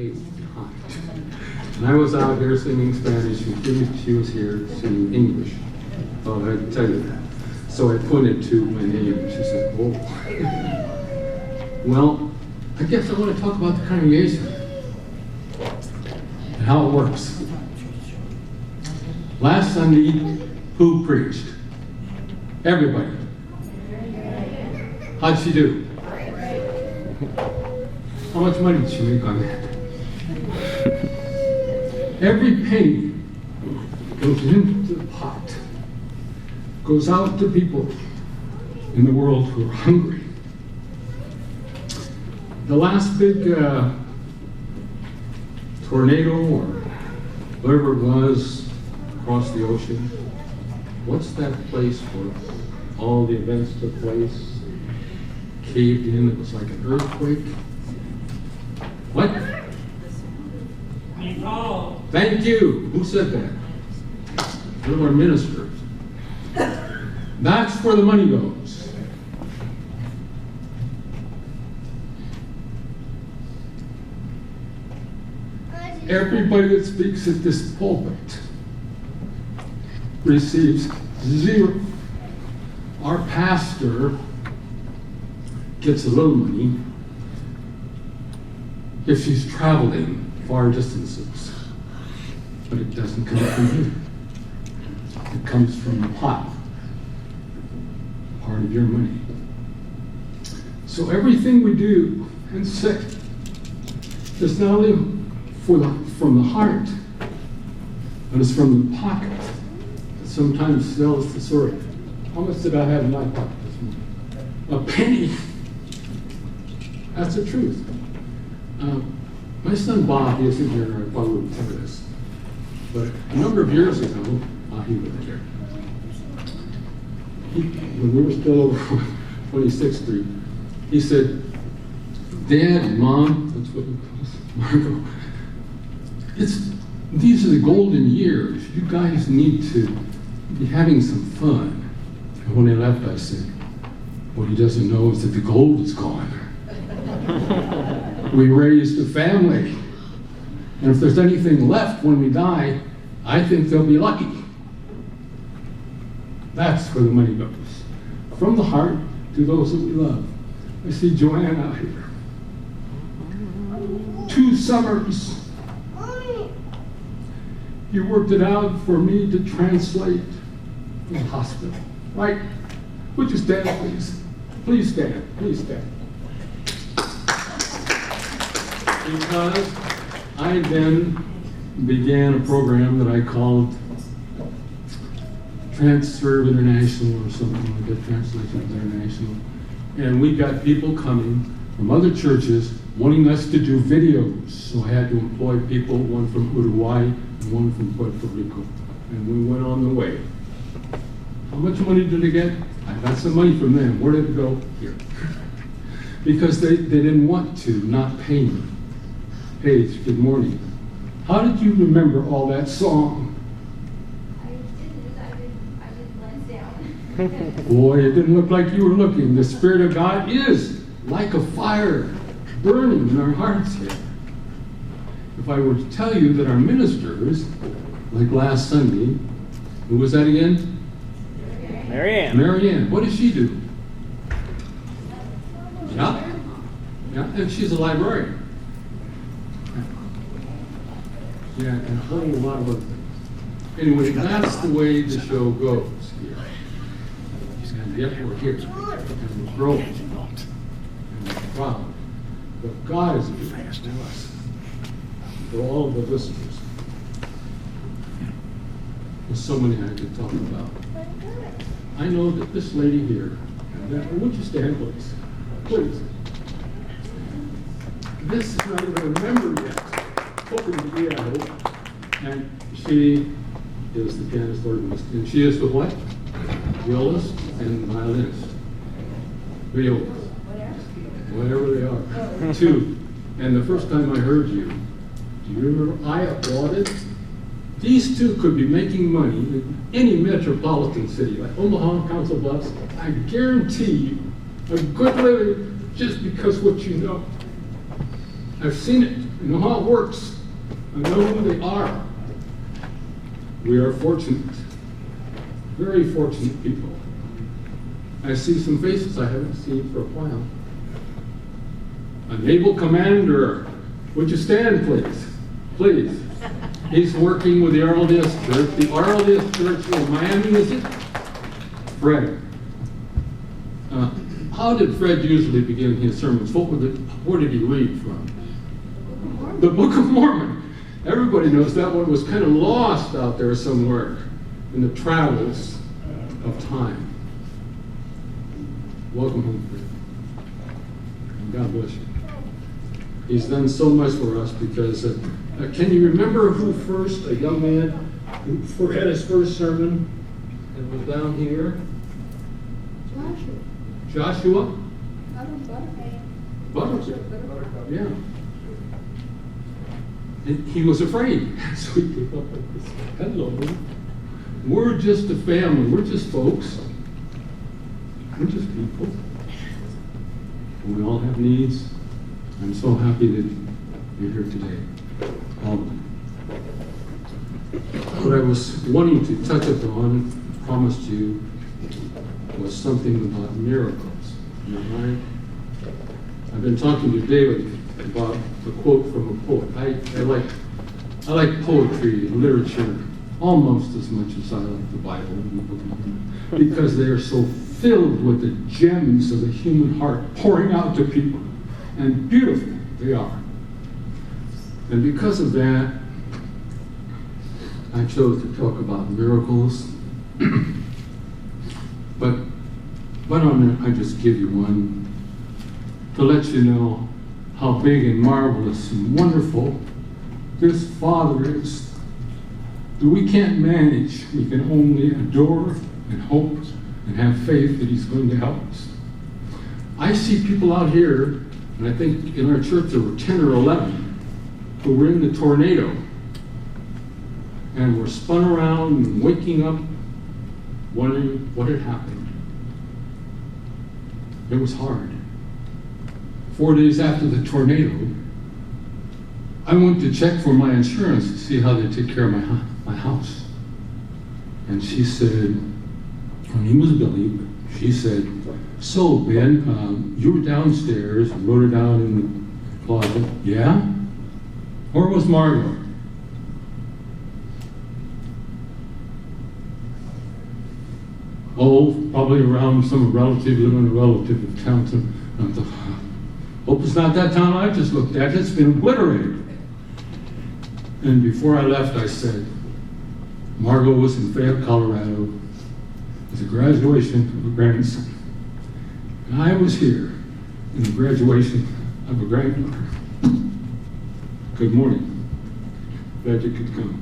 paid behind. And I was out here singing Spanish, and she was here singing English. Thought I'd tell you that. So I pointed to my name, and she said, oh. Well, I guess I want to talk about the congregation and how it works. Last Sunday, who preached? Everybody. How'd she do? How much money did she make on that? Every penny goes into the pot, goes out to people in the world who are hungry. The last big tornado or whatever it was across the ocean, what's that place where all the events took place? Caved in, it was like an earthquake. What? Nepal. Thank you. Who said that? One of our ministers. That's where the money goes. Everybody that speaks at this pulpit receives zero. Our pastor gets a little money if she's traveling far distances, but it doesn't come from here. It comes from the pot, part of your money. So everything we do and say is not only from the heart, but it's from the pocket. It sometimes tells the story. How much did I have in my pocket this morning? A penny. That's the truth. My son Bob, he isn't here, I probably wouldn't tell you this, but a number of years ago, he was there. When we were still over 26th Street, he said, Dad, Mom, that's what he calls Marco, these are the golden years. You guys need to be having some fun. And when he left, I said, what he doesn't know is that the gold is gone. We raised a family. And if there's anything left when we die, I think they'll be lucky. That's where the money goes. From the heart to those that we love. I see Joanne out here. 2 summers. You worked it out for me to translate in the hospital. Right? Would you stand, please? Please stand. Please stand. Because I then began a program that I called Transfer International or something like that, Translation International. And we got people coming from other churches wanting us to do videos. So I had to employ people, one from Uruguay and one from Puerto Rico. And we went on the way. How much money did I get? I got some money from them. Where did it go? Here. Because they didn't want to not pay me. Paige, good morning. How did you remember all that song? I did glance down. Boy, it didn't look like you were looking. The Spirit of God is like a fire burning in our hearts here. If I were to tell you that our ministers, like last Sunday, who was that again? Marianne. Marianne. What does she do? Yeah. Yeah, and she's a librarian. Yeah, and a whole lot of other things. Anyway, that's the way the show goes here. And yet we're here, and we're growing, and we're proud. But God is doing to us, for all of the listeners. There's so many I could talk about. I know that this lady here, and that, would you stand, please? Please. This is not even a member yet. Hoping to be, I hope. And she is the pianist organist. And she is the what? Violist and violinist. Violist. Whatever they are. 2. And the first time I heard you, do you remember I applauded? These 2 could be making money in any metropolitan city, like Omaha, Council Bluffs. I guarantee you a good living just because what you know. I've seen it. I know how it works. I know who they are. We are fortunate, very fortunate people. I see some faces I haven't seen for a while. A naval commander, would you stand, please? Please. He's working with the RLDS Church. The RLDS Church in Miami, is it? Fred. How did Fred usually begin his sermons? What did he read from? The Book of Mormon. Everybody knows that one was kind of lost out there somewhere in the travels of time. Welcome home, Fred. And God bless you. He's done so much for us because, can you remember who first, a young man, who had his first sermon and was down here? Joshua? Buttercup. Yeah. And he was afraid. So he came up and said, hello. We're just a family. We're just folks. We're just people. We all have needs. I'm so happy that you're here today. All of them. What I was wanting to touch upon, promised you, was something about miracles. Am I right? I've been talking to David about a quote from a poet. I like poetry and literature almost as much as I like the Bible, because they are so filled with the gems of the human heart pouring out to people, and beautiful they are. And because of that, I chose to talk about miracles. But why don't I just give you one to let you know how big and marvelous and wonderful this Father is, that we can't manage. We can only adore and hope and have faith that He's going to help us. I see people out here, and I think in our church there were 10 or 11 who were in the tornado and were spun around and waking up wondering what had happened. It was hard. 4 days after the tornado, I went to check for my insurance to see how they take care of my house. And she said, her name was Billy, but she said, so Ben, you were downstairs and wrote it down in the closet. Yeah? Where was Margot? Oh, probably around some relative, living in a relative of Townsend. I thought, hope it's not that town I just looked at. It's been obliterated. And before I left, I said, Margot was in Fayette, Colorado. It's a graduation of a grandson. And I was here in the graduation of a granddaughter. Good morning. Glad you could come.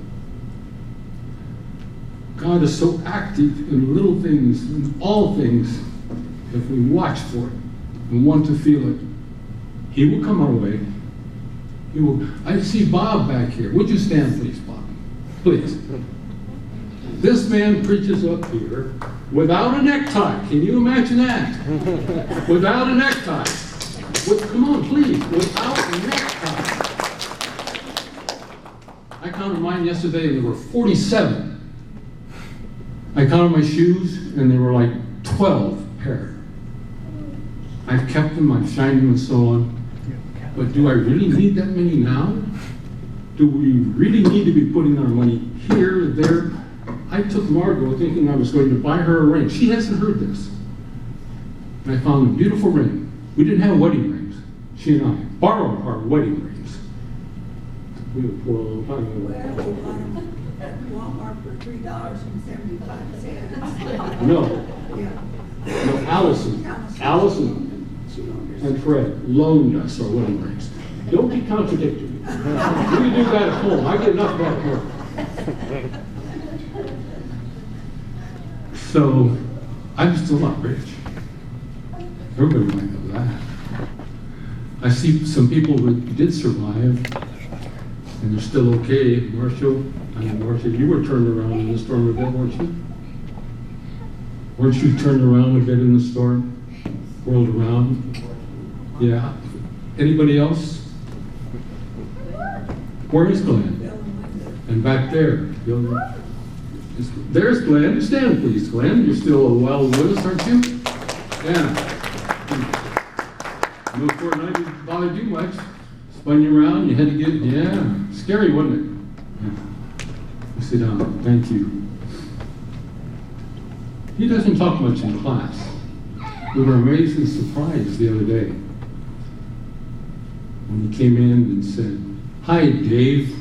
God is so active in little things, in all things, if we watch for it and want to feel it. He will come our way. He will. I see Bob back here. Would you stand, please, Bob? Please. This man preaches up here without a necktie. Can you imagine that? Without a necktie. Come on, please. Without a necktie. I counted mine yesterday, and there were 47. I counted my shoes, and there were like 12 pair. I've kept them, I've shined them, and so on. But do I really need that many now? Do we really need to be putting our money here, there? I took Margot thinking I was going to buy her a ring. She hasn't heard this. And I found a beautiful ring. We didn't have wedding rings. She and I borrowed our wedding rings. We were poor a long time ago. At Walmart for $3.75. No. Yeah. No, Allison and Fred loaned us our wedding rings. Don't be contradictory. You can do that at home. I get enough of that at home. So, I'm still not rich. Everybody might know that. I see some people that did survive, and they're still okay. Marshall, you were turned around in the storm a bit, weren't you? Weren't you turned around a bit in the storm? Whirled around? Yeah. Anybody else? Where is Glenn? And back there. There's Glenn. Stand, please, Glenn. You're still well with us, aren't you? Yeah. No Fortnite didn't bother you much. Spun you around, you had to get, yeah. Scary, wasn't it? Yeah. Sit down. Thank you. He doesn't talk much in class. We were amazed and surprised the other day when he came in and said, "Hi, Dave.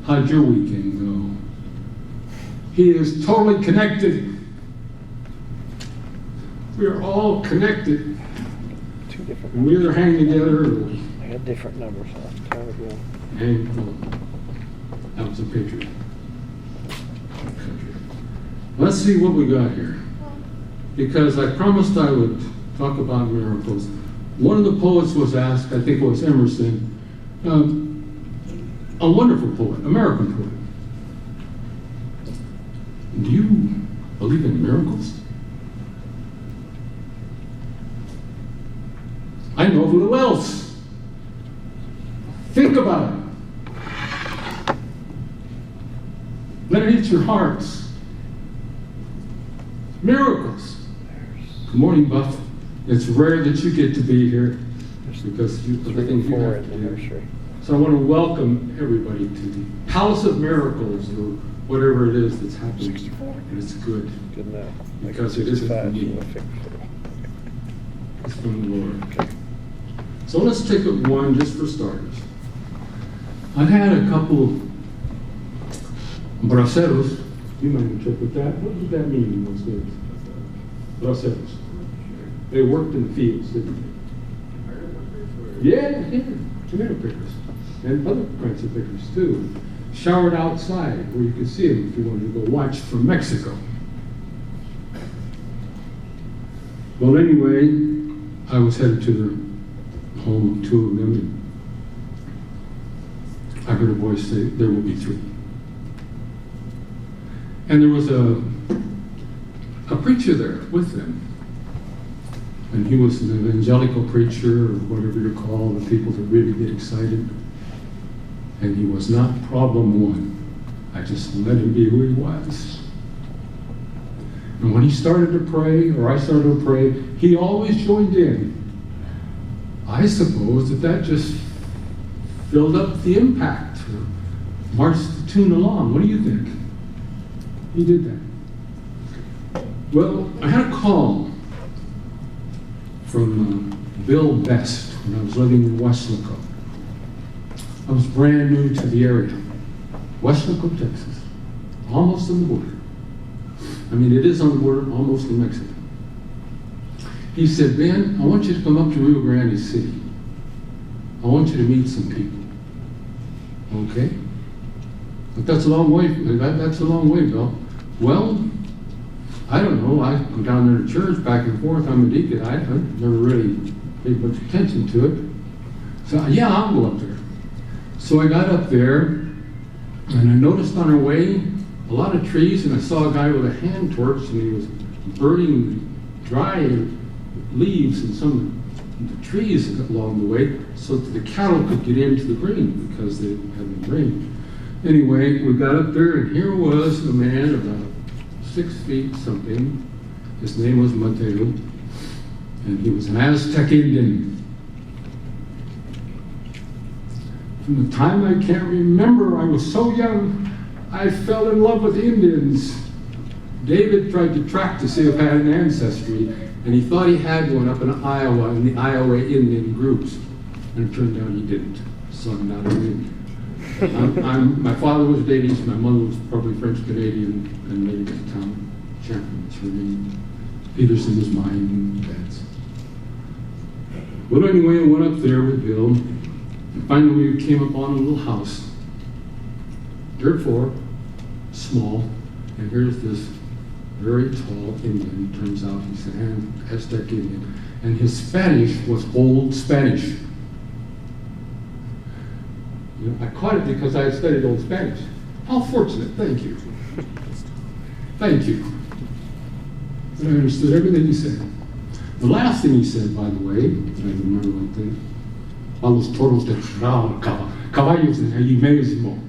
How'd your weekend go?" He is totally connected. We are all connected. Two different And we either hang together or I got different numbers last time ago. hang. That was a picture. Let's see what we got here. Because I promised I would talk about miracles. One of the poets was asked, I think it was Emerson, a wonderful poet, American poet. Do you believe in miracles? I know who else. Think about it. Let it hit your hearts. Miracles. Good morning, Buff. It's rare that you get to be here because of the things you have to do. So I want to welcome everybody to the Palace of Miracles, or whatever it is that's happening. 64. And it's good. Good enough. Because it isn't from me. It's from the Lord. Okay. So let's take up one just for starters. I've had a couple of braceros. You might interpret that. What did that mean in those days? Braceros. They worked in the fields, didn't they? Yeah, tomato pickers. And other kinds of pickers too. Showered outside where you could see them if you wanted to go watch from Mexico. Well, anyway, I was headed to the home of two of them. And I heard a voice say, "There will be three." And there was a preacher there with them. And he was an evangelical preacher, or whatever you call the people that really get excited. And he was not problem one. I just let him be who he was. And when he started to pray, or I started to pray, he always joined in. I suppose that just filled up the impact, or marched the tune along. What do you think? He did that. Well, I had a call from Bill Best when I was living in Weslaco. I was brand new to the area. Weslaco, Texas. Almost on the border. I mean, it is on the border, almost in Mexico. He said, "Ben, I want you to come up to Rio Grande City. I want you to meet some people." Okay? But that's a long way. That's a long way, Bill. Well, I don't know. I go down there to church back and forth. I'm a deacon. I never really paid much attention to it. So, yeah, I'll go up there. So I got up there, and I noticed on our way a lot of trees, and I saw a guy with a hand torch, and he was burning dry leaves in some of the trees along the way so that the cattle could get into the grain because they hadn't been rained. Anyway, we got up there, and here was a man about 6 feet something. His name was Mateo, and he was an Aztec Indian. From the time I can't remember, I was so young, I fell in love with Indians. David tried to track to see if I had an ancestry, and he thought he had one up in Iowa, in the Iowa Indian groups. And it turned out he didn't, so I'm not an Indian. My father was Danish, my mother was probably French-Canadian, and maybe the town champion was her name. Peterson was mine, and Dad's. Well, anyway, I went up there with Bill, and finally we came upon a little house. Dirt floor, small, and here's this very tall Indian. Turns out he's an Aztec Indian, and his Spanish was old Spanish. You know, I caught it because I had studied Old Spanish. How fortunate, thank you. Thank you. And I understood everything he said. The last thing he said, by the way, that I remember one thing, a los toros de caballos allí mismo.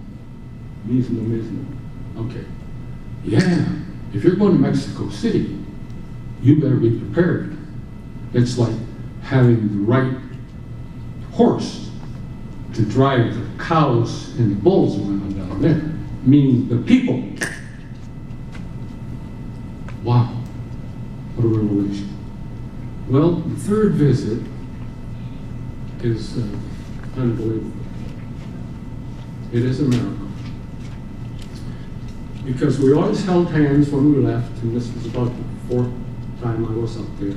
Mismo. Okay. Yeah, if you're going to Mexico City, you better be prepared. It's like having the right horse to drive the cows and the bulls around down there, meaning the people. Wow, what a revelation. Well, the third visit is unbelievable. It is a miracle. Because we always held hands when we left, and this was about the fourth time I was up there.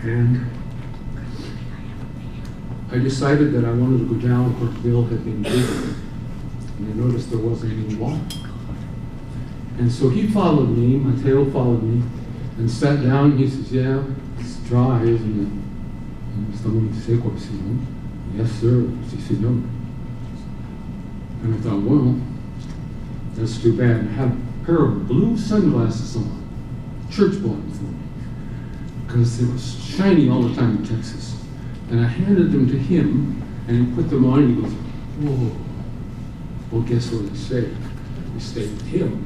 And I decided that I wanted to go down where Bill had been digging. And I noticed there wasn't any water. And so he followed me, Mateo followed me, and sat down, and he says, yeah, it's dry, isn't it? Está muy seco, así, no? Yes, sir. Sí, señor. And I thought, well, that's too bad. I had a pair of blue sunglasses on, church bought them for me, because it was shiny all the time in Texas. And I handed them to him, and he put them on, and he goes, whoa. Well, guess what they say? They stayed with him.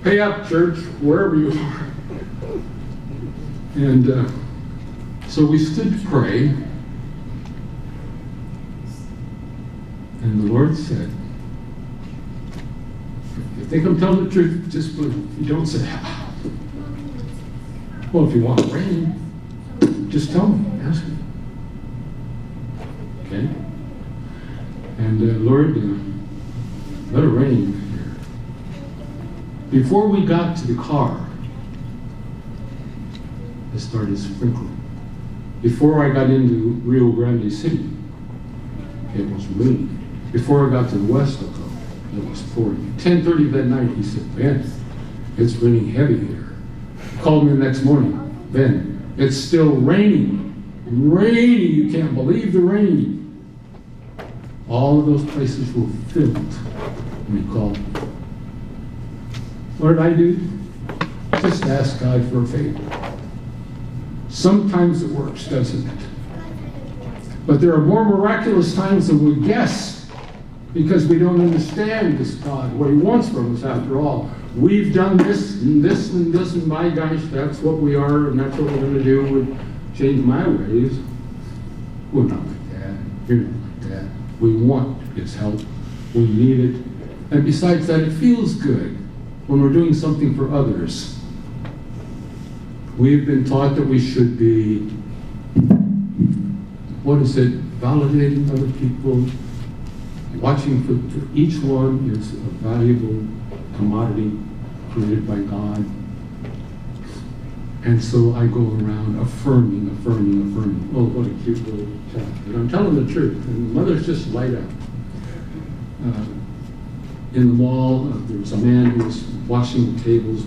Pay up, church, wherever you are. And so we stood to pray, and the Lord said, if you think I'm telling the truth, just believe. If you don't, say, well, if you want rain, just tell me, ask me. Okay? And Lord, let it rain here. Before we got to the car, it started sprinkling. Before I got into Rio Grande City, it was raining. Before I got to the West Dakota, it was pouring. 10:30 that night, he said, Ben, it's raining heavy here. He called me the next morning, Ben, it's still raining. Raining, you can't believe the rain. All of those places were filled when he called me. What did I do? Just ask God for a favor. Sometimes it works, doesn't it? But there are more miraculous times than we guess, because we don't understand this God, what he wants from us after all. We've done this and this and this, and my gosh, that's what we are, and that's what we're going to do. We'll change my ways. We're not like that. You're not like that. We want his help. We need it. And besides that, it feels good when we're doing something for others. We've been taught that we should be, validating other people, watching for each one is a valuable commodity created by God. And so I go around affirming. Oh, what a cute little child. But I'm telling the truth, and mothers just light up. In the mall, there was a man who was washing the tables,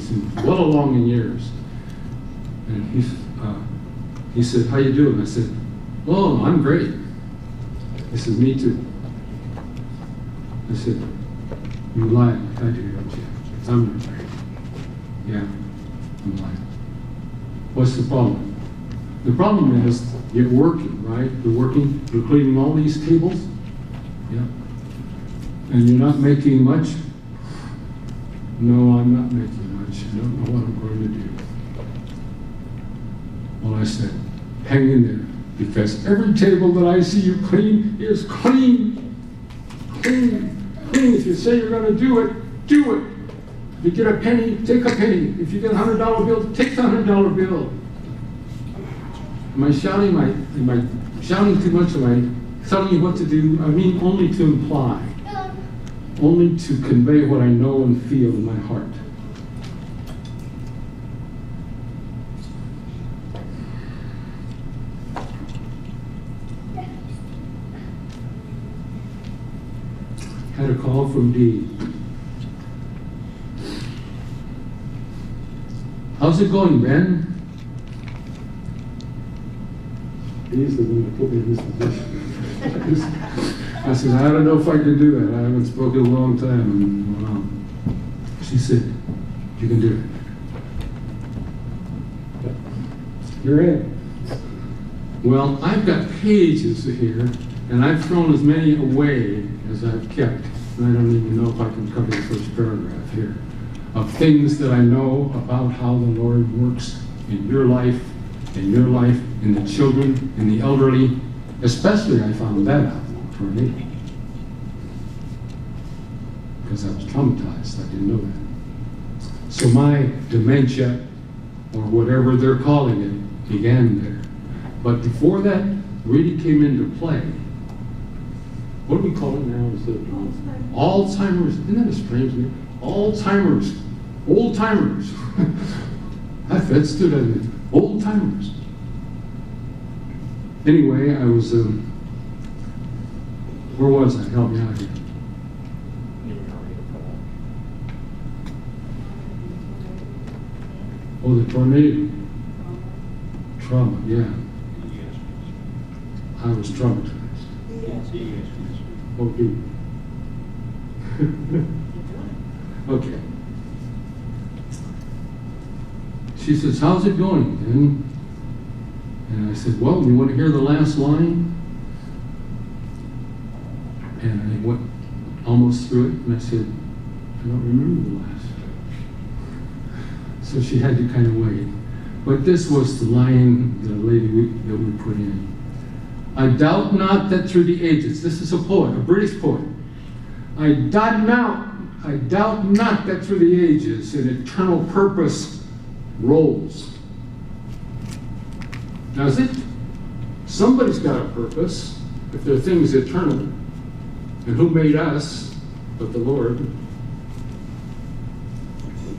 and well along in years. And he said, how you doing? I said, oh, I'm great. He said, me too. I said, you lie like I do, don't you? I'm not great. Yeah, I'm lying. What's the problem? The problem is you're working, right? You're working, you're cleaning all these tables. Yeah. And you're not making much? No, I'm not making much. I don't know what I'm going to do. Well, I said, hang in there, because every table that I see you clean is clean. Clean. If you say you're going to do it, do it. If you get a penny, take a penny. If you get a $100 bill, take the $100 bill. Am I shouting? Am I shouting too much? Am I telling you what to do? I mean, only to imply. Only to convey what I know and feel in my heart. Had a call from Dee. How's it going, Ben? Dee's the one that put me in this position. I said, I don't know if I can do that. I haven't spoken in a long time. And, wow. She said, you can do it. You're in. Well, I've got pages here, and I've thrown as many away as I've kept. And I don't even know if I can cover the first paragraph here, of things that I know about how the Lord works in your life, in the children, in the elderly. Especially I found that out for me, because I was traumatized. I didn't know that. So my dementia, or whatever they're calling it, began there. But before that really came into play, what do we call it now instead of Alzheimer's? Isn't that a strange name? Alzheimer's. Old timers. That stood out there. Old timers. Anyway, I was, where was I? Help me out here. Oh, the tornado. Trauma, yeah. I was traumatized. Okay. Okay. She says, how's it going, then? And I said, well, you want to hear the last line? And I went almost through it, and I said, I don't remember the last. So she had to kind of wait. But this was the line the lady that we put in. I doubt not that through the ages, this is a poet, a British poet. I doubt not that through the ages an eternal purpose rolls. Now is it? Somebody's got a purpose, if there are things eternal. And who made us but the Lord?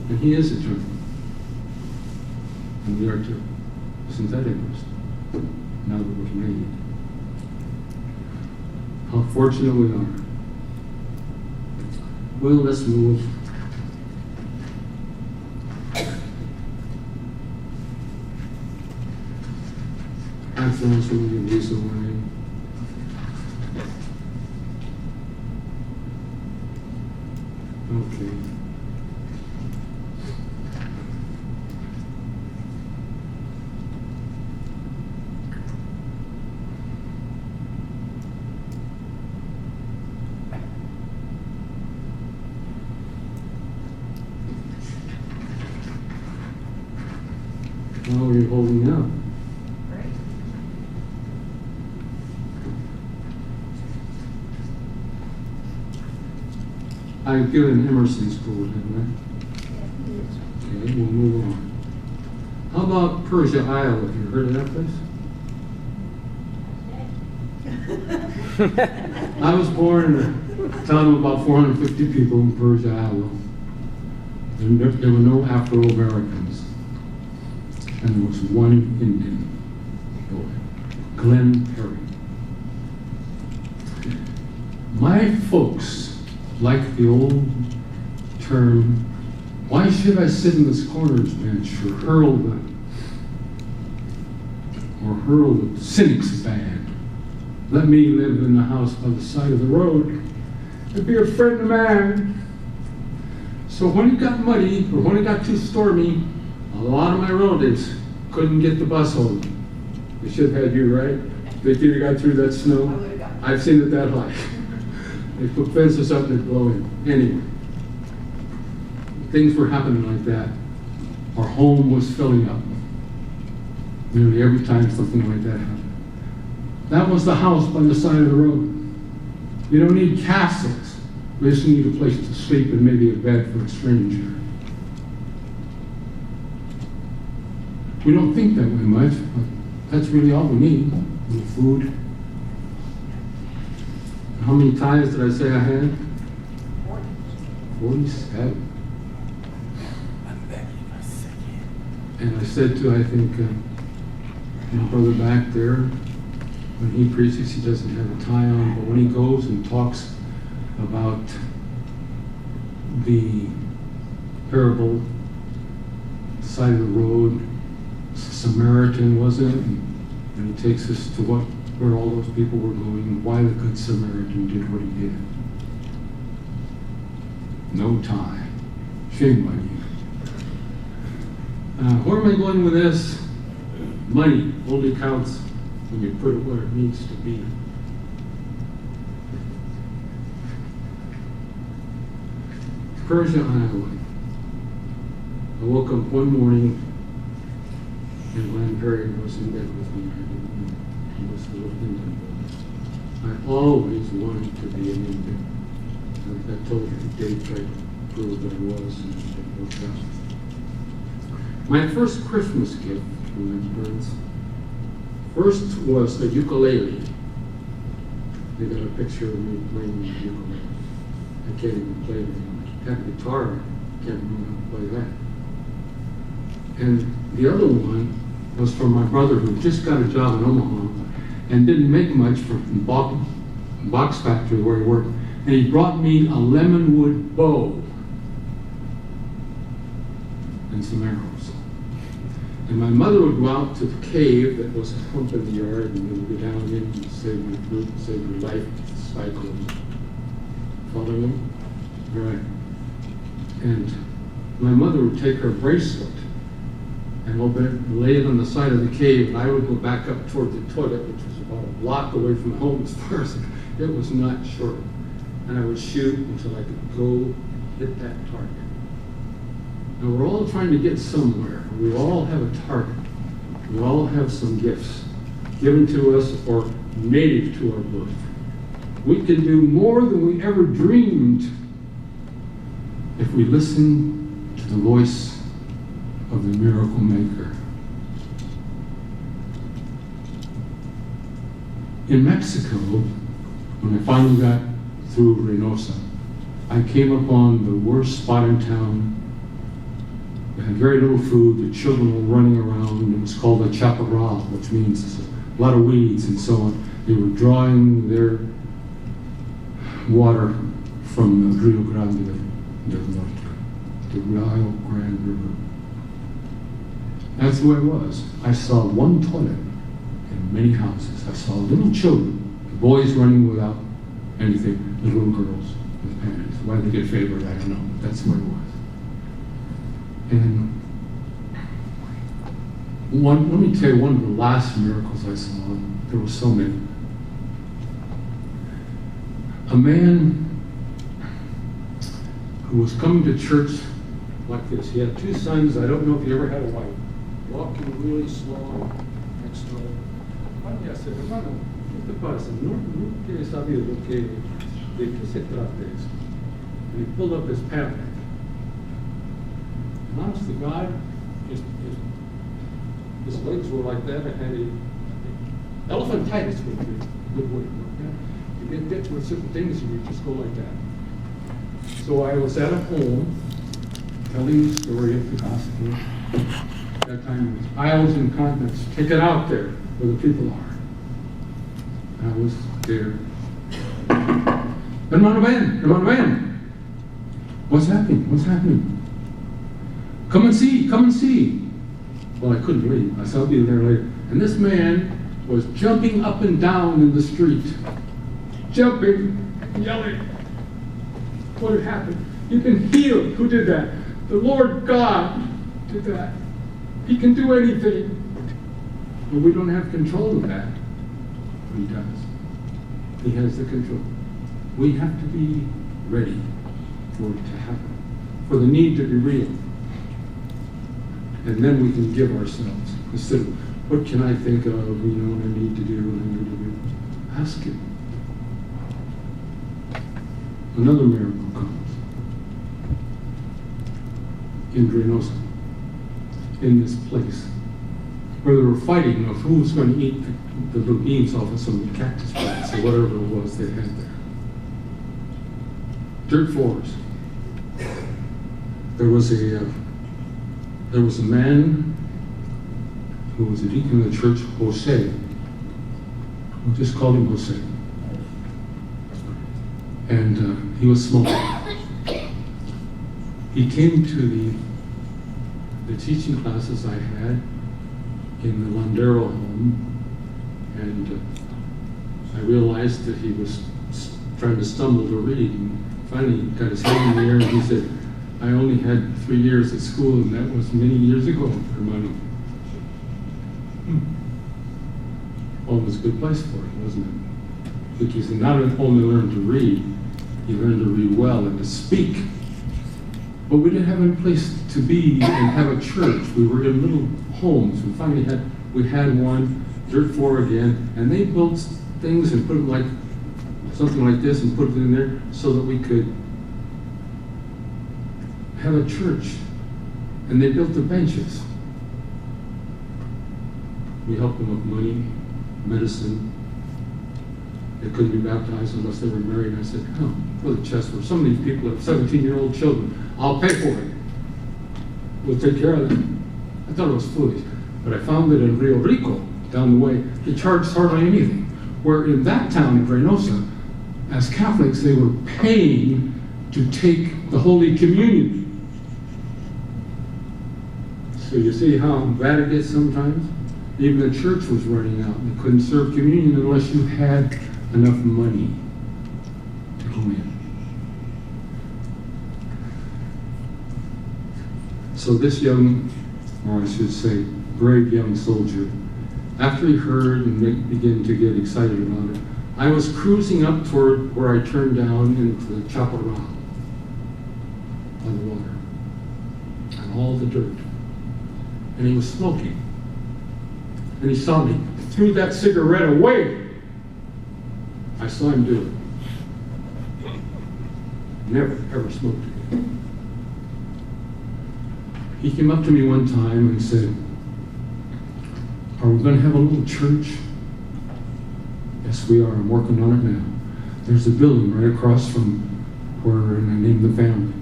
And He is eternal. And we are too. Isn't that interesting? Now that we're made. How fortunate we are. Well, let's move. I've thrown so many of these away. Okay. How are you holding up? Great. I've given Emerson School, haven't I? Okay, we'll move on. How about Persia, Iowa? Have you heard of that place? I was born in a town of about 450 people in Persia, Iowa. There were no Afro-Americans. And there was one Indian boy, Glenn Perry. My folks like the old term, why should I sit in this corner's bench or hurl the cynic's bad? Let me live in the house by the side of the road and be a friend of man. So when it got muddy, or when it got too stormy, a lot of my relatives couldn't get the bus home. They should have had you, right? They could have got through that snow. I've seen it that high. They put fences up and they'd blow in. Anyway, things were happening like that. Our home was filling up. Nearly every time something like that happened. That was the house by the side of the road. You don't need castles. We just need a place to sleep and maybe a bed for a stranger. We don't think that way much, but that's really all we need. A little food. How many tithes did I say I had? 47. And I said to, I think, my brother back there, when he preaches, he doesn't have a tie on, but when he goes and talks about the parable, side of the road, Samaritan, wasn't it? And he takes us to where all those people were going and why the Good Samaritan did what he did. No tie. Shame on you. Where am I going with this? Money only counts when you put it where it needs to be. Persia, Iowa. I woke up one morning and Glenn Perry was in bed with me. I didn't know he was a little Indian boy. I always wanted to be an Indian. I told you the date I proved that I was, and it worked out. My first Christmas gift from my parents first was a ukulele. They got a picture of me playing the ukulele. I can't even play it anymore. I have a guitar, I can't remember how to play that. And the other one was from my brother who just got a job in Omaha and didn't make much from the box factory where he worked. And he brought me a lemonwood bow and some arrows. And my mother would go out to the cave that was a hump in the yard, and we would go down in and save my fruit, save your life cycle. Following them? Right. And my mother would take her bracelet and open it and lay it on the side of the cave, and I would go back up toward the toilet, which was about a block away from home as far as it was not short. And I would shoot until I could go hit that target. Now we're all trying to get somewhere. We all have a target. We all have some gifts given to us or native to our birth. We can do more than we ever dreamed if we listen to the voice of the miracle maker. In Mexico, when I finally got through Reynosa, I came upon the worst spot in town. They had very little food, the children were running around. It was called a chaparral, which means a lot of weeds and so on. They were drawing their water from the Rio Grande del Norte, the Rio Grande River. That's the way it was. I saw one toilet in many houses. I saw little children, the boys running without anything, the little girls with panties. Why they get favored, I don't know, but that's the way it was. And let me tell you one of the last miracles I saw. There were so many. A man who was coming to church like this. He had two sons. I don't know if he ever had a wife. Walking really slow next door. Hermano, ¿qué te pasa? No quieres saber de qué se trata esto. And he pulled up his pamphlet. And honest to God, his legs were like that. I had elephantitis would be a good way to look at it. You get to certain things and you just go like that. So I was at a home telling the story of the gospel. At that time it was aisles and continents. Take it out there where the people are. And I was there. Hermano Ben. What's happening? What's happening? Come and see. Well, I couldn't leave. I said, I'll be there later. And this man was jumping up and down in the street. Jumping, yelling. What had happened? You've been healed. Who did that? The Lord God did that. He can do anything. But we don't have control of that. But he does. He has the control. We have to be ready for it to happen. For the need to be real. And then we can give ourselves. Instead of, what can I think of, what I need to do, what I need to do. Ask Him. Another miracle comes. In Reynosa. In this place. Where they were fighting of who was going to eat the little beans off of some cactus plants or whatever it was they had there. Dirt floors. There was a man who was a deacon of the church, Jose. We'll just call him Jose. And he was smoking. He came to the teaching classes I had in the Landero home, and I realized that he was trying to stumble to read. And finally, he got his hand in the air and he said, I only had 3 years at school, and that was many years ago, hermano. home was a good place for him, wasn't it? Because he not only learned to read, he learned to read well and to speak. But we didn't have any place to be and have a church. We were in little homes. We finally had one, dirt floor again, and they built things and put them like something like this and put it in there so that we could have a church. And they built the benches. We helped them with money, medicine. They couldn't be baptized unless they were married. And I said, oh, for the chest for some of these people have 17-year-old children. I'll pay for it. We'll take care of them. I thought it was foolish. But I found that in Rio Rico, down the way, they charged hardly anything. Where in that town in Reynosa, as Catholics, they were paying to take the Holy Communion. So you see how bad it gets sometimes? Even the church was running out. They couldn't serve communion unless you had enough money to go in. So this young, or I should say, brave young soldier, after he heard and began to get excited about it, I was cruising up toward where I turned down into the chaparral by the water and all the dirt. And he was smoking. And he saw me, threw that cigarette away. I saw him do it. Never, ever smoked again. He came up to me one time and said, are we going to have a little church? Yes, we are. I'm working on it now. There's a building right across from where I named the family.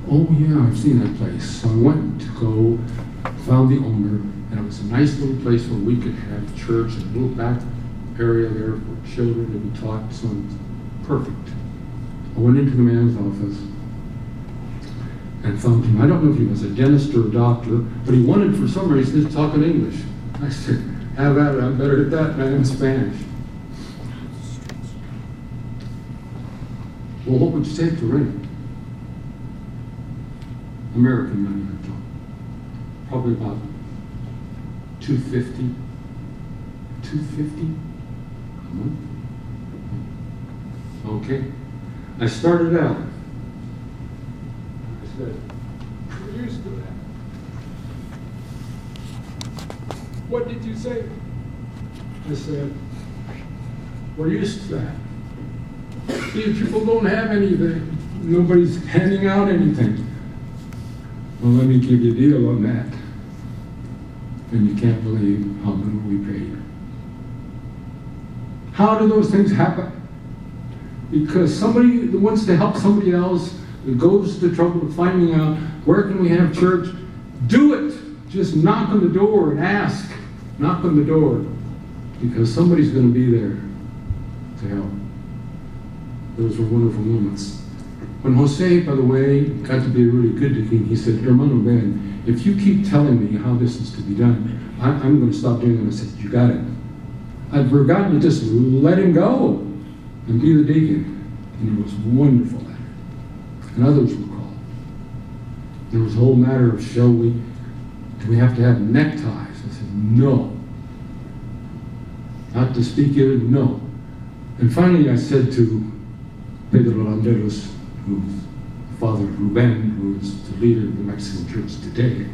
Oh, yeah, I've seen that place. So I went to go, found the owner, and it was a nice little place where we could have church and a little back area there for children to be taught. So it was perfect. I went into the man's office and found him. I don't know if he was a dentist or a doctor, but he wanted, for some reason, to talk in English. I said, have at it, I'm better at that than in Spanish. Well, what would you take to rent it? American money, I thought. Probably about $250 a month. Okay. I started out. I said, we're used to that. What did you say? I said, we're used to that. These people don't have anything. Nobody's handing out anything. Well, let me give you a deal on that. And you can't believe how little we paid. How do those things happen? Because somebody that wants to help somebody else and goes to the trouble of finding out where can we have church, do it. Just knock on the door and ask. Knock on the door. Because somebody's going to be there to help. Those were wonderful moments. When Jose, by the way, got to be really good to me, he said, Hermano Ben, if you keep telling me how this is to be done, I'm going to stop doing it. I said, you got it. I'd forgotten to just let him go and be the deacon. And he was wonderful at it. And others were called. There was a whole matter of, do we have to have neckties? I said, no. Not to speak ill, no. And finally I said to Pedro Landeros, who's Father Ruben, who's the leader of the Mexican church today,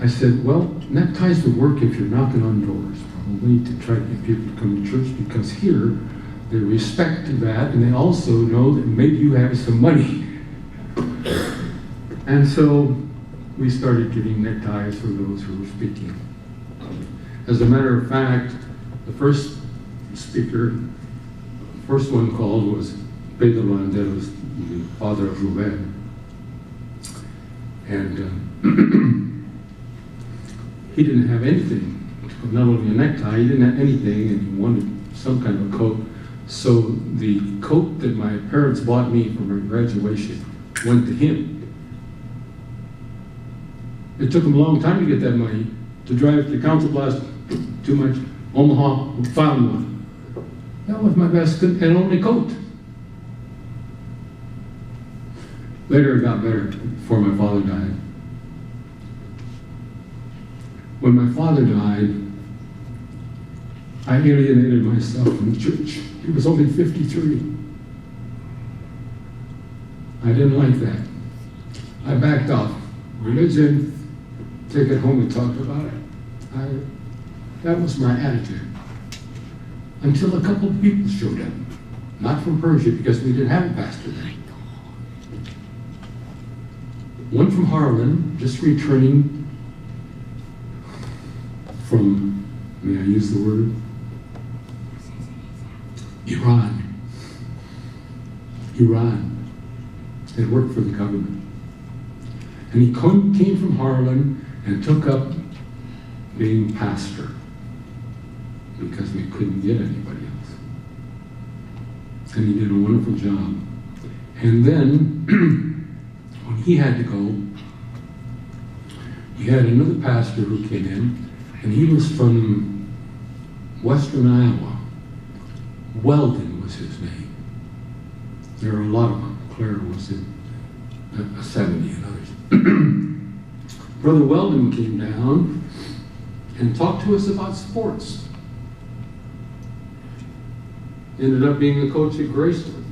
I said, well, neckties would work if you're knocking on doors, probably to try to get people to come to church, because here they respect that, and they also know that maybe you have some money. And so we started getting neckties for those who were speaking. As a matter of fact, the first one called was Pedro Landeros, the father of Ruben. And he didn't have anything, not only a necktie, he didn't have anything, and he wanted some kind of a coat. So the coat that my parents bought me for my graduation went to him. It took him a long time to get that money, to drive to Council Bluffs, too much, Omaha, found one. That was my best and only coat. Later it got better, before my father died. When my father died, I alienated myself from the church. He was only 53. I didn't like that. I backed off. Religion, take it home and talk about it. That was my attitude. Until a couple of people showed up. Not from Persia, because we didn't have a pastor then. One from Harlan, just returning from, may I use the word? Iran. Had worked for the government. And he came from Harlan and took up being pastor because we couldn't get anybody else. And he did a wonderful job. And then, when he had to go, he had another pastor who came in, and he was from western Iowa. Weldon was his name. There are a lot of them. Claire was in a 70 and others. Brother Weldon came down and talked to us about sports. Ended up being a coach at Graceland.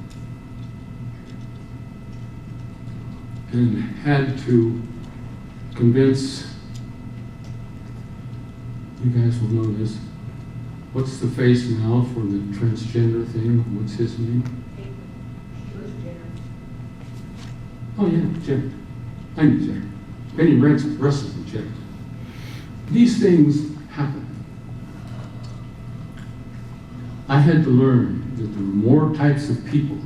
And had to convince, you guys will know this, what's the face now for the transgender thing? What's his name? Oh yeah, Jim. I knew Jim. Benny wrestled with Jim. These things happen. I had to learn that there were more types of people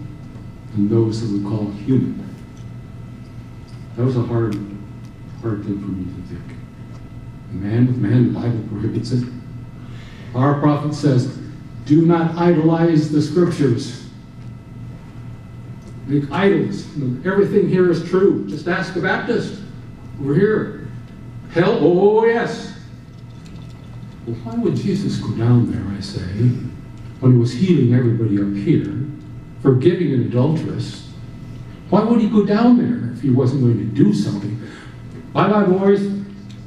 than those that we call human. That was a hard thing for me to think. Man with man, the Bible prohibits it. Our prophet says, do not idolize the scriptures. Make idols. Everything here is true. Just ask a Baptist over here. Hell? Oh, yes. Well, why would Jesus go down there, I say, when he was healing everybody up here, forgiving an adulteress? Why would he go down there if he wasn't going to do something? Bye-bye, boys.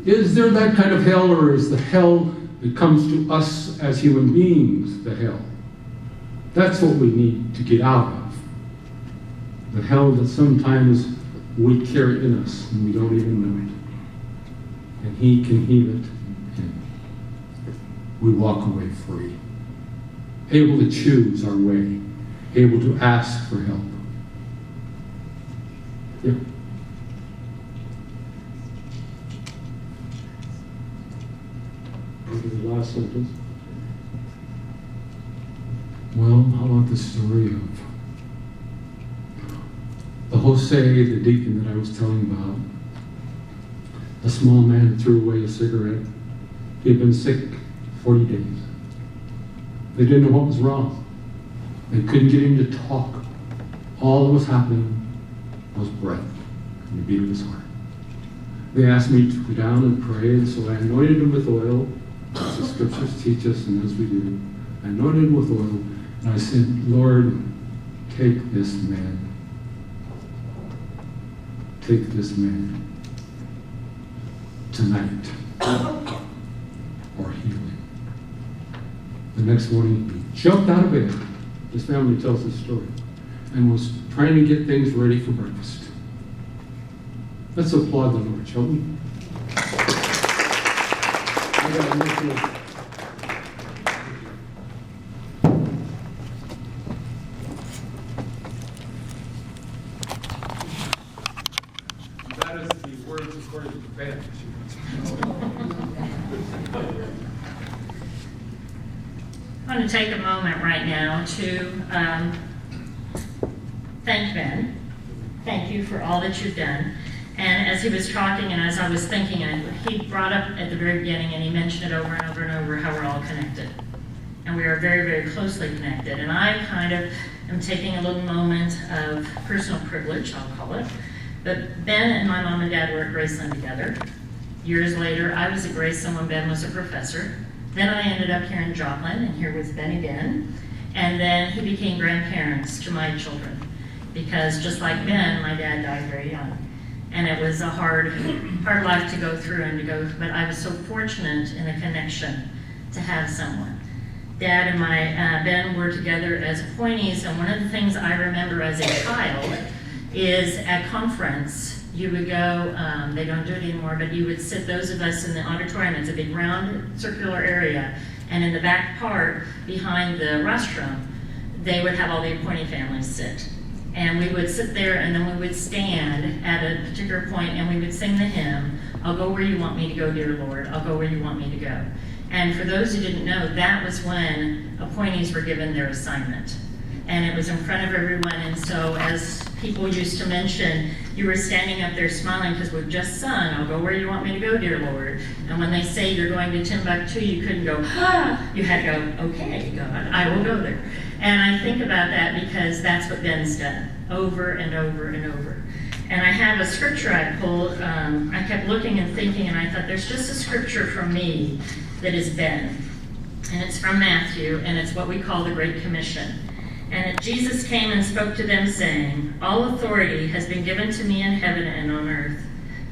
Is there that kind of hell, or is the hell that comes to us as human beings the hell? That's what we need to get out of. The hell that sometimes we carry in us and we don't even know it. And he can heal it, and we walk away free. Able to choose our way. Able to ask for help. Yeah. The last sentence. Well, how about the story of the Jose, the deacon that I was telling about? A small man threw away a cigarette. He had been sick 40 days. They didn't know what was wrong. They couldn't get him to talk. All that was happening was breath and the beat of his heart. They asked me to go down and pray, and so I anointed him with oil, as the scriptures teach us, and as we do. I anointed him with oil, and I said, Lord, take this man. Take this man tonight, or heal him. The next morning, he jumped out of bed. His family tells this story, and was trying to get things ready for breakfast. Let's applaud the Lord, shall we? That is the words according to the band. I want to take a moment right now to thank Ben. Thank you for all that you've done. And as he was talking and as I was thinking, he brought up at the very beginning, and he mentioned it over and over and over, how we're all connected. And we are very, very closely connected. And I kind of am taking a little moment of personal privilege, I'll call it. But Ben and my mom and dad were at Graceland together. Years later, I was at Graceland when Ben was a professor. Then I ended up here in Joplin, and here with Ben again. And then he became grandparents to my children. Because just like Ben, my dad died very young. And it was a hard life to go through but I was so fortunate in a connection to have someone. Dad and Ben were together as appointees, and one of the things I remember as a child is at conference, you would go, they don't do it anymore, but you would sit, those of us in the auditorium, it's a big round circular area, and in the back part behind the rostrum, they would have all the appointee families sit. And we would sit there, and then we would stand at a particular point, and we would sing the hymn, "I'll go where you want me to go, dear Lord, I'll go where you want me to go." And for those who didn't know, that was when appointees were given their assignment. And it was in front of everyone, and so as people used to mention, you were standing up there smiling because we've just sung, "I'll go where you want me to go, dear Lord." And when they say you're going to Timbuktu, you couldn't go, "Ah!" You had to go, "Okay, God, I will go there." And I think about that because that's what Ben's done over and over and over. And I have a scripture I pulled. I kept looking and thinking, and I thought there's just a scripture from me that is Ben. And it's from Matthew, and it's what we call the Great Commission. And Jesus came and spoke to them, saying, "All authority has been given to me in heaven and on earth.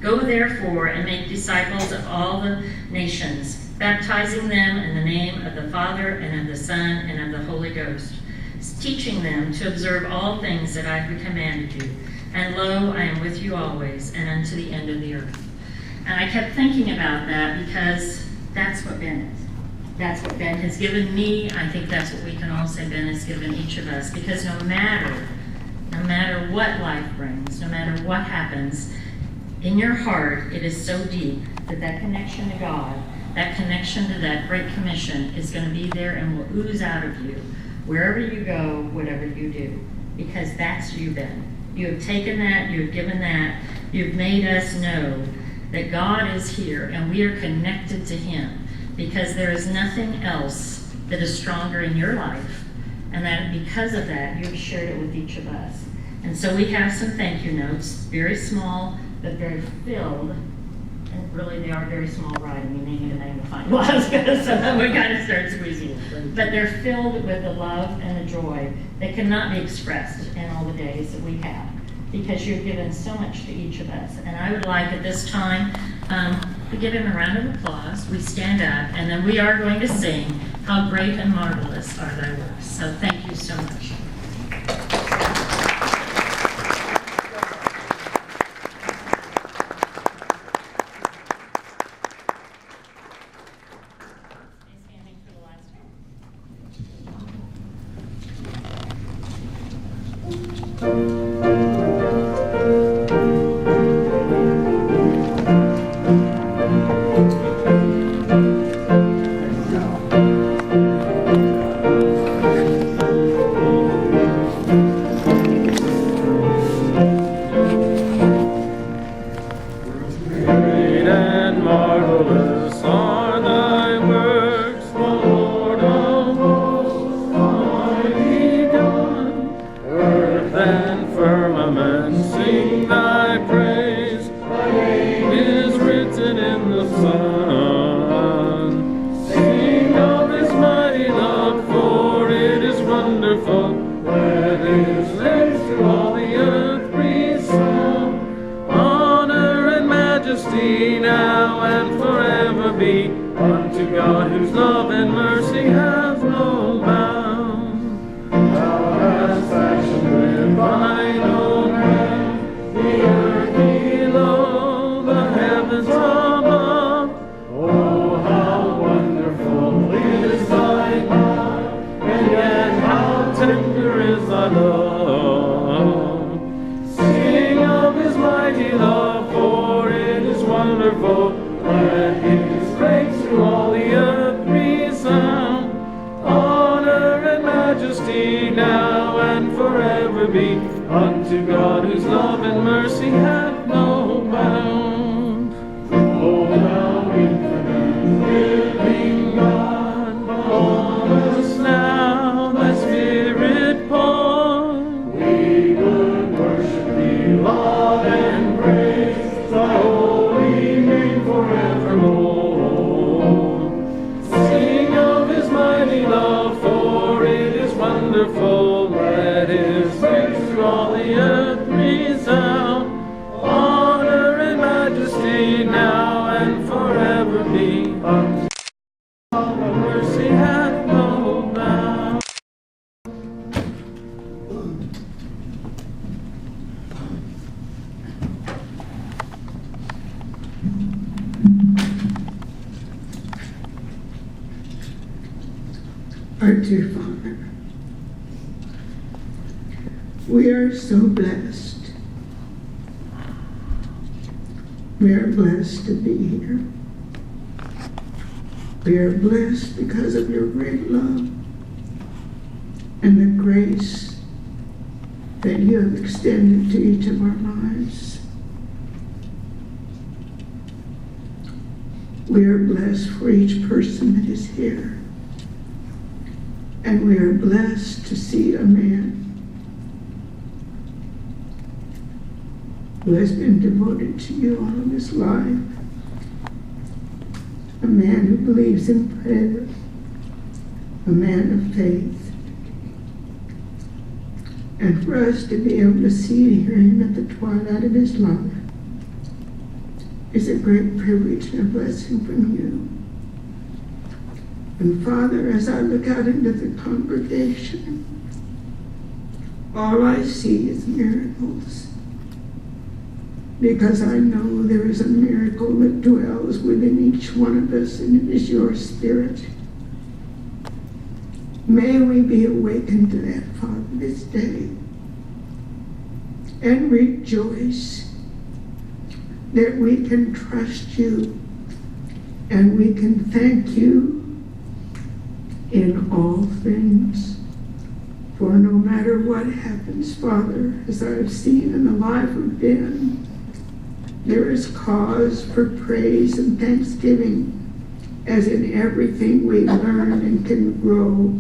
Go therefore and make disciples of all the nations, baptizing them in the name of the Father and of the Son and of the Holy Ghost, teaching them to observe all things that I have commanded you. And lo, I am with you always, and unto the end of the earth." And I kept thinking about that because that's what Ben is. That's what Ben has given me. I think that's what we can all say Ben has given each of us. Because no matter what life brings, no matter what happens, in your heart, it is so deep that that connection to God, that connection to that Great Commission is going to be there and will ooze out of you wherever you go, whatever you do. Because that's you, Ben. You have taken that, you have given that, you've made us know that God is here and we are connected to Him. Because there is nothing else that is stronger in your life, and that because of that, you've shared it with each of us. And so we have some thank you notes, very small, but very filled, and really they are very small, right? I mean, they need a magnifying glass, so we kind of start squeezing. But they're filled with the love and the joy that cannot be expressed in all the days that we have, because you've given so much to each of us. And I would like at this time, to give him a round of applause. We stand up, and then we are going to sing, "How Great and Marvelous Are Thy Works." So thank you so much. Standing for the last time. Unto God whose love and mercy hath no bound. O thou infinite living God, on us now thy Spirit pour. We would worship thee, laud and praise thy holy name forevermore. Sing of his mighty love, for it is wonderful. Let his praise through all the earth resound. Honor and majesty now and forever be unto God. Mercy hath no Our dear Father, we are so blessed. We are blessed to be here. We are blessed because of your great love and the grace that you have extended to each of our lives. We are blessed for each person that is here. And we are blessed to see a man who has been devoted to you all of his life. A man who believes in prayer. A man of faith. And for us to be able to see and hear him at the twilight of his life is a great privilege and a blessing from you. And Father, as I look out into the congregation, all I see is miracles. Because I know there is a miracle that dwells within each one of us, and it is your Spirit. May we be awakened to that, Father, this day, and rejoice that we can trust you and we can thank you in all things. For no matter what happens, Father, as I've seen in the life of Ben, there is cause for praise and thanksgiving, as in everything we learn and can grow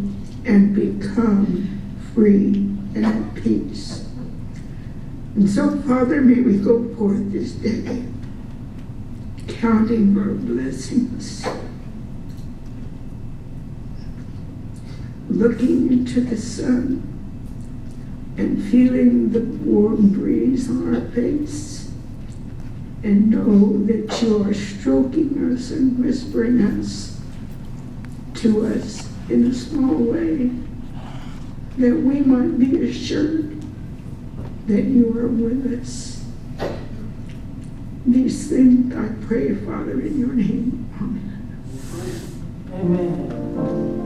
and become free and at peace. And so, Father, may we go forth this day, counting our blessings, looking into the sun and feeling the warm breeze on our face, and know that you are stroking us and whispering us to us in a small way, that we might be assured that you are with us. These things I pray, Father, in your name. Amen. Amen.